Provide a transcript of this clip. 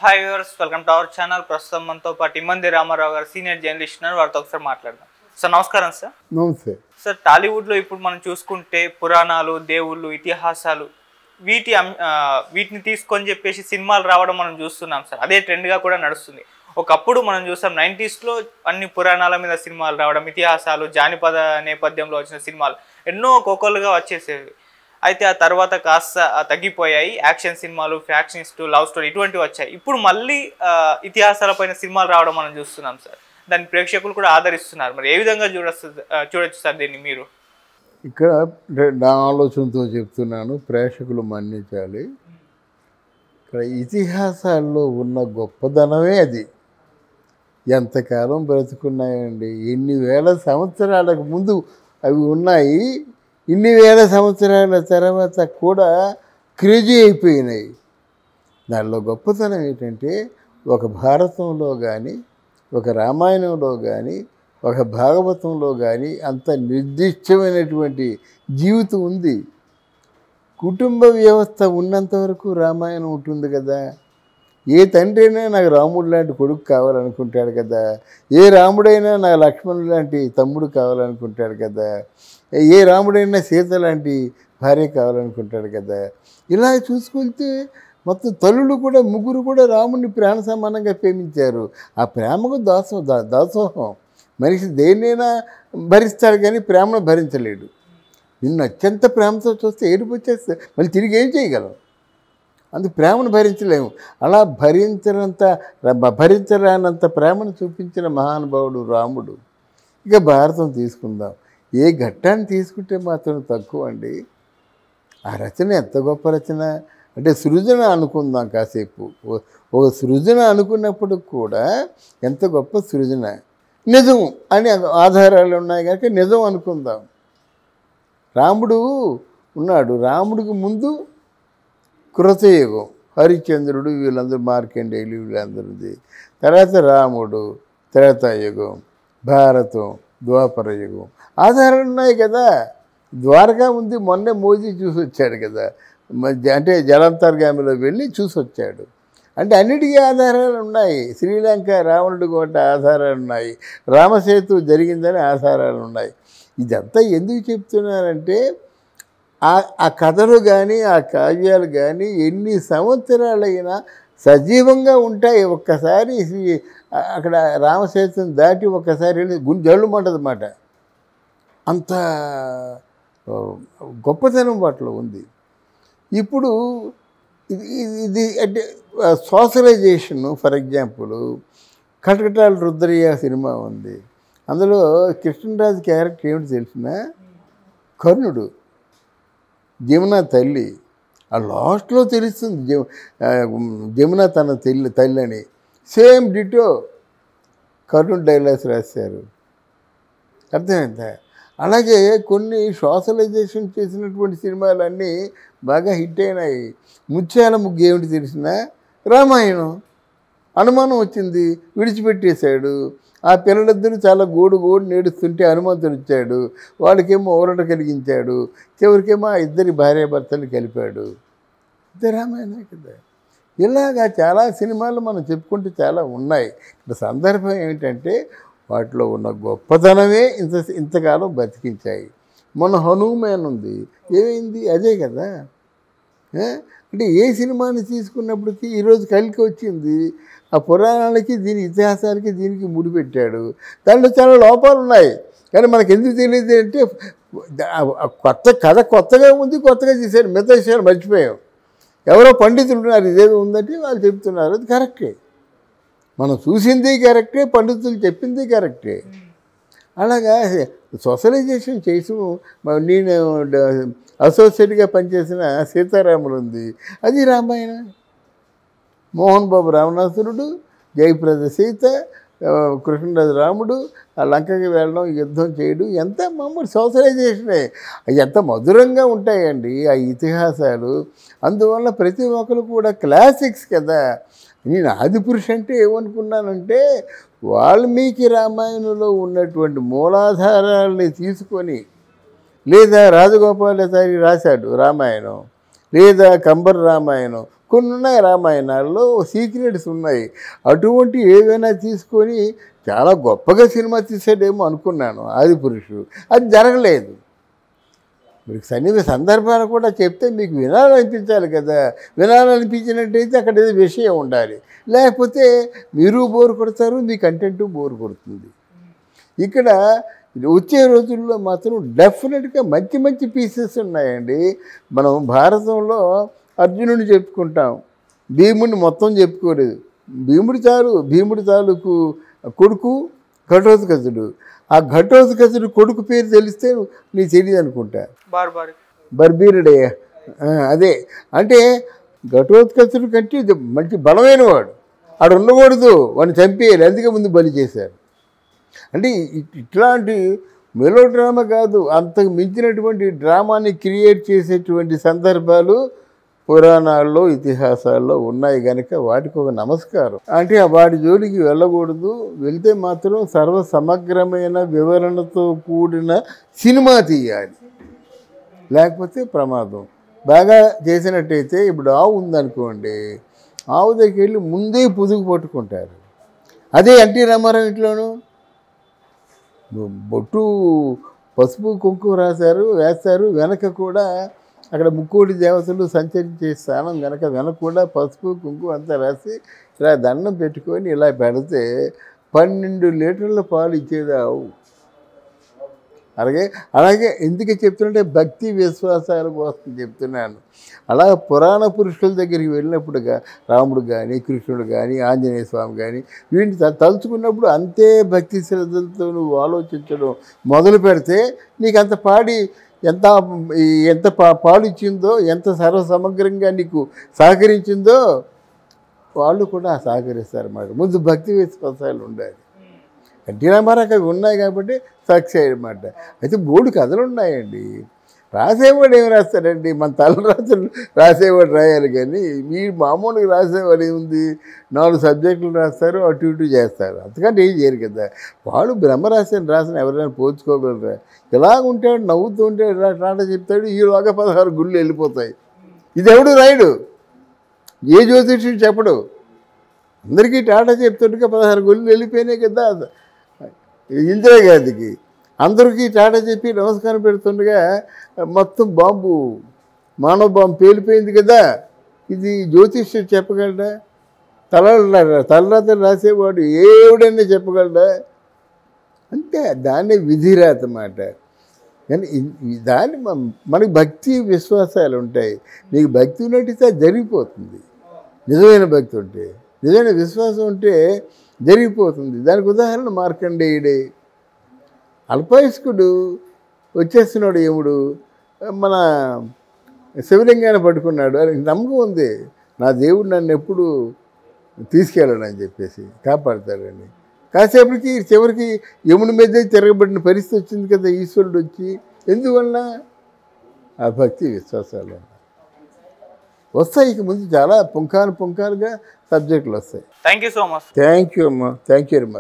Hi viewers, welcome to our channel. ప్రస్తుతం మనతో పాటు ఇమ్మంది రామారావు గారు సీనియర్ జర్నలిస్ట్ ఉన్నారు. వారితో ఒకసారి మాట్లాడదాం. సార్ నమస్కారం. సార్ నమస్తే సార్, టాలీవుడ్లో ఇప్పుడు మనం చూసుకుంటే పురాణాలు, దేవుళ్ళు, ఇతిహాసాలు వీటిని తీసుకొని చెప్పేసి సినిమాలు రావడం మనం చూస్తున్నాం సార్. అదే ట్రెండ్గా కూడా నడుస్తుంది. ఒకప్పుడు మనం చూసాం 90sలో అన్ని పురాణాల మీద సినిమాలు రావడం, ఇతిహాసాలు, జానపద నేపథ్యంలో వచ్చిన సినిమాలు ఎన్నో ఒక్కొక్కరుగా వచ్చేసేవి. అయితే ఆ తర్వాత కాస్త తగ్గిపోయాయి. యాక్షన్ సినిమాలు, ఫ్యాక్షనిస్ట్, లవ్ స్టోరీ ఇటువంటివి వచ్చాయి. ఇప్పుడు మళ్ళీ ఇతిహాసాలపైన సినిమాలు రావడం మనం చూస్తున్నాం సార్. దాన్ని ప్రేక్షకులు కూడా ఆదరిస్తున్నారు. మరి ఏ విధంగా చూడొచ్చు సార్ దీన్ని మీరు? ఇక్కడ నా ఆలోచనతో చెప్తున్నాను, ప్రేక్షకులు మన్నించాలి. ఇక్కడ ఇతిహాసాల్లో ఉన్న గొప్పదనమే అది. ఎంతకాలం బ్రతుకున్నాయండి, ఎన్ని వేల సంవత్సరాలకు ముందు అవి ఉన్నాయి, ఇన్ని వేల సంవత్సరాల తర్వాత కూడా క్రేజీ అయిపోయినాయి. దానిలో గొప్పతనం ఏంటంటే, ఒక భారతంలో కానీ, ఒక రామాయణంలో కానీ, ఒక భాగవతంలో కానీ అంత నిర్దిష్టమైనటువంటి జీవితం ఉంది. కుటుంబ వ్యవస్థ ఉన్నంత వరకు రామాయణం ఉంటుంది కదా. ఏ తండ్రి అయినా నాకు రాముడు లాంటి కొడుకు కావాలనుకుంటాడు కదా. ఏ రాముడైనా నాకు లక్ష్మణుడు లాంటి తమ్ముడు కావాలనుకుంటాడు కదా. ఏ రాముడైనా సీత లాంటి భార్య కావాలనుకుంటాడు కదా. ఇలా చూసుకుంటే మొత్తం తల్లులు కూడా, ముగ్గురు కూడా రాముడిని ప్రాణ సమానంగా ప్రేమించారు. ఆ ప్రేమకు దాసోహం. మనిషి దేన్నైనా భరిస్తాడు కానీ ప్రేమను భరించలేడు. నిన్ను అత్యంత ప్రేమతో చూస్తే ఏడుపు వచ్చేస్తే మళ్ళీ తిరిగి ఏం చేయగలం? అందుకు ప్రేమను భరించలేము. అలా భరించరానంత ప్రేమను చూపించిన మహానుభావుడు రాముడు. ఇక భారతం తీసుకుందాం. ఏ ఘట్టాన్ని తీసుకుంటే మాత్రం తక్కువ అండి. ఆ రచన ఎంత గొప్ప రచన అంటే, సృజన అనుకుందాం కాసేపు. ఒక సృజన అనుకున్నప్పుడు కూడా ఎంత గొప్ప సృజన. నిజం అని ఆధారాలు ఉన్నాయి కనుక నిజం అనుకుందాం. రాముడు ఉన్నాడు. రాముడికి ముందు కృతయుగం, హరిశ్చంద్రుడు, వీళ్ళందరూ మార్కండేయులు, వీళ్ళందరిది. తర్వాత రాముడు, త్రేతాయుగం, భారతం, ద్వాపర యుగం. ఆధారాలు ఉన్నాయి కదా. ద్వారకా ఉంది, మొన్నే మోదీ చూసి వచ్చాడు కదా. అంటే జలాంతర్గామిలో వెళ్ళి చూసి వచ్చాడు. అంటే అన్నిటికీ ఆధారాలు ఉన్నాయి. శ్రీలంక రావణుడి కోట ఆధారాలు ఉన్నాయి. రామసేతు జరిగిందని ఆధారాలు ఉన్నాయి. ఇదంతా ఎందుకు చెప్తున్నానంటే, ఆ కథలు కానీ, ఆ కావ్యాలు కానీ ఎన్ని సంవత్సరాలైనా సజీవంగా ఉంటాయి. ఒక్కసారి అక్కడ రామసేతుని దాటి ఒక్కసారి వెళ్ళి జల్లుమంటదన్నమాట. అంత గొప్పతనం వాటిలో ఉంది. ఇప్పుడు ఇది అంటే సోషలైజేషన్. ఫర్ ఎగ్జాంపుల్, కటకటాల రుద్రయ్య సినిమా ఉంది. అందులో కృష్ణరాజు క్యారెక్టర్ ఏమిటి తెలిసిన? కర్ణుడు, జమున తల్లి. ఆ లాస్ట్లో తెలుస్తుంది జమున తన తల్లి అని. సేమ్ డిటో కర్ణుడు డైలాగ్స్ రాశారు. అర్థమైందా? అలాగే కొన్ని సోషలైజేషన్ చేసినటువంటి సినిమాలన్నీ బాగా హిట్ అయినాయి. ముత్యాల ముగ్గు ఏమిటి తెలిసిన? రామాయణం. అనుమానం వచ్చింది, విడిచిపెట్టేశాడు. ఆ పిల్లలిద్దరూ చాలా గోడు నేడుస్తుంటే హనుమంతుడు వచ్చాడు. వాళ్ళకేమో ఊరట కలిగించాడు. చివరికేమో ఆ ఇద్దరి భార్యాభర్తలు కలిపాడు. ఇదే రామాయణం కదా. ఇలాగా చాలా సినిమాలు మనం చెప్పుకుంటే చాలా ఉన్నాయి. ఇప్పుడు సందర్భం ఏమిటంటే, వాటిలో ఉన్న గొప్పతనమే ఇంతకాలం బతికించాయి. మన హనుమాన్ ఉంది, ఏమైంది? అదే కదా. అంటే ఏ సినిమాని తీసుకున్నప్పటికీ ఈరోజు కలికి వచ్చింది. ఆ పురాణాలకి, దీని ఇతిహాసాలకి, దీనికి ముడిపెట్టాడు. దాంట్లో చాలా లోపాలు ఉన్నాయి. కానీ మనకు ఎందుకు తెలియదు అంటే, కొత్త కథ కొత్తగా ఉంది, కొత్తగా చేశారు. మిగతా విషయాలు మర్చిపోయాం. ఎవరో పండితులు ఉన్నారు, ఇదేదో ఉందంటే వాళ్ళు చెప్తున్నారు. అది కరెక్టే. మనం చూసింది కరెక్టే, పండితులు చెప్పింది కరెక్టే. అలాగా సోషలైజేషన్ చేసి నేను అసోసియేట్గా పనిచేసిన సీతారాములు ఉంది, అది రామాయణం. మోహన్ బాబు రావణాసురుడు, జయప్రద సీత, కృష్ణరాజు రాముడు, ఆ లంకకి వెళ్ళడం, యుద్ధం చేయడం, ఎంత మామూలు సోషలైజేషనే. ఎంత మధురంగా ఉంటాయండి ఆ ఇతిహాసాలు. అందువల్ల ప్రతి ఒక్కరు కూడా క్లాసిక్స్ కదా. నేను ఆదిపురుష అంటే ఏమనుకున్నానంటే, వాల్మీకి రామాయణంలో ఉన్నటువంటి మూలాధారాలని తీసుకొని, లేదా రాజగోపాలాచారి రాశాడు రామాయణం, లేదా కంబర్ రామాయణం, కొన్ని ఉన్నాయి రామాయణాల్లో సీక్రెట్స్ ఉన్నాయి. అటువంటి ఏవైనా తీసుకొని చాలా గొప్పగా సినిమా తీసాడేమో అనుకున్నాను ఆదిపురుషుడు. అది జరగలేదు. మీకు సందర్భాలు కూడా చెప్తే మీకు వినాలనిపించాలి కదా. వినాలనిపించినట్టయితే అక్కడ ఏదో విషయం ఉండాలి. లేకపోతే మీరు బోరు కొడతారు, మీ కంటెంటు బోరు కొడుతుంది. ఇక్కడ వచ్చే రోజుల్లో మాత్రం డెఫినెట్గా మంచి మంచి పీసెస్ ఉన్నాయండి. మనం భారతంలో అర్జునుడిని చెప్పుకుంటాం, భీముడిని మొత్తం చెప్పుకోలేదు. భీముడి తాలూకు కొడుకు ఘటోత్కచుడు. ఆ ఘటోత్కచుడు కొడుకు పేరు తెలిస్తే నీకు తెలియదు అనుకుంటా, బర్బీరుడే. అదే అంటే ఘటోత్కచుడు కంటే మంచి బలమైన వాడు. ఆడు ఉండకూడదు, వాడిని చంపేయాలి, అందుకే ముందు బలి చేశారు. అంటే ఇట్లాంటి మెలో డ్రామా కాదు, అంతకు మించినటువంటి డ్రామాని క్రియేట్ చేసేటువంటి సందర్భాలు పురాణాల్లో ఇతిహాసాల్లో ఉన్నాయి కనుక వాటికి ఒక నమస్కారం. అంటే వాటి జోలికి వెళ్ళకూడదు. వెళ్తే మాత్రం సర్వసమగ్రమైన వివరణతో కూడిన సినిమా తీయాలి, లేకపోతే ప్రమాదం. బాగా చేసినట్టయితే ఇప్పుడు ఆవు ఉందనుకోండి, ఆవు దగ్గరికి వెళ్ళి ముందే పొదుగు పట్టుకుంటారు. అదే ఎన్టీ రామారావు ఇంట్లోనూ బొట్టు పసుపు కుంకుమ వేస్తారు. వెనక కూడా అక్కడ ముక్కోటి దేవతలు సంచరించే స్థానం కనుక వెనక కూడా పసుపు కుంకుమ అంతా రాసి ఇలా దండం పెట్టుకొని ఇలా పెడితే 12 లీటర్ల పాలు ఇచ్చేది ఆవు. అలాగే ఎందుకు చెప్తుంటే భక్తి విశ్వాసాల కోసం చెప్తున్నాను. అలా పురాణ పురుషుల దగ్గరికి వెళ్ళినప్పుడుగా రాముడు కానీ, కృష్ణుడు కానీ, ఆంజనేయ స్వామి కానీ వీటిని తలుచుకున్నప్పుడు అంతే భక్తి శ్రద్ధలతో నువ్వు ఆలోచించడం మొదలు పెడితే నీకు అంత ఎంత పాలు ఇచ్చిందో, ఎంత సర్వసమగ్రంగా నీకు సహకరించిందో వాళ్ళు కూడా సహకరిస్తారన్నమాట. ముందు భక్తి విశ్వాసాలు ఉండాలి. ఎన్టీ రామారావు అవి ఉన్నాయి కాబట్టి సక్సెస్ అన్నమాట. అయితే 3 కథలు ఉన్నాయండి. రాసేవాడు ఏమి రాస్తాడండి, మన తలరాత్రులు రాసేవాడు రాయాలి. కానీ మీరు మామూలుగా రాసేవాడు ఏముంది, 4 సబ్జెక్టులు రాస్తారు, అటు ఇటు చేస్తారు, అంతకంటే ఏం చేయరు కదా. వాడు బ్రహ్మరాశిని రాసిన ఎవరైనా పోల్చుకోగలరా? ఇలాగ ఉంటాడు, నవ్వుతూ ఉంటాడు, టాటా చెప్తాడు, ఈలోగా 16 గుళ్ళు వెళ్ళిపోతాయి. ఇది ఎవడు రాయుడు, ఏ జ్యోతిష్యుడు చెప్పడు. అందరికీ టాటా చెప్తుండగా 16 గుళ్ళు వెళ్ళిపోయినాయి కదా. ఇందిరాగాంధీకి అందరికీ టాటా చెప్పి నమస్కారం పెడుతుండగా మొత్తం మానవ బాంబు పేలిపోయింది కదా. ఇది జ్యోతిష్యుడు చెప్పగలడా? తలరాతలు రాసేవాడు ఎవడైనా చెప్పగలడా? అంటే దాన్నే విధిరాత అన్నమాట. కానీ దాన్ని మనకి భక్తి విశ్వాసాలు ఉంటాయి. నీకు భక్తి ఉన్నట్టయితే జరిగిపోతుంది. నిజమైన భక్తి ఉంటే, నిజమైన విశ్వాసం ఉంటే జరిగిపోతుంది. దానికి ఉదాహరణ మార్కండేయుడే. అల్పాయుష్కుడు వచ్చేస్తున్నాడు యముడు, మన శివలింగాన్ని పట్టుకున్నాడు. అని నమ్మకం ఉంది, నా దేవుడు నన్ను ఎప్పుడు తీసుకెళ్ళాడని చెప్పేసి కాపాడతాడని. కాసేపటికి చివరికి యముని మీదే తిరగబడిన పరిస్థితి వచ్చింది కదా ఈశ్వరుడు వచ్చి. ఎందువల్ల? ఆ భక్తి విశ్వాసాలు వస్తాయి. ఇక ముందు చాలా పుంఖానుగా సబ్జెక్టులు వస్తాయి. Thank you so much. Thank you అమ్మా, థ్యాంక్ యూ వెరీ మచ్.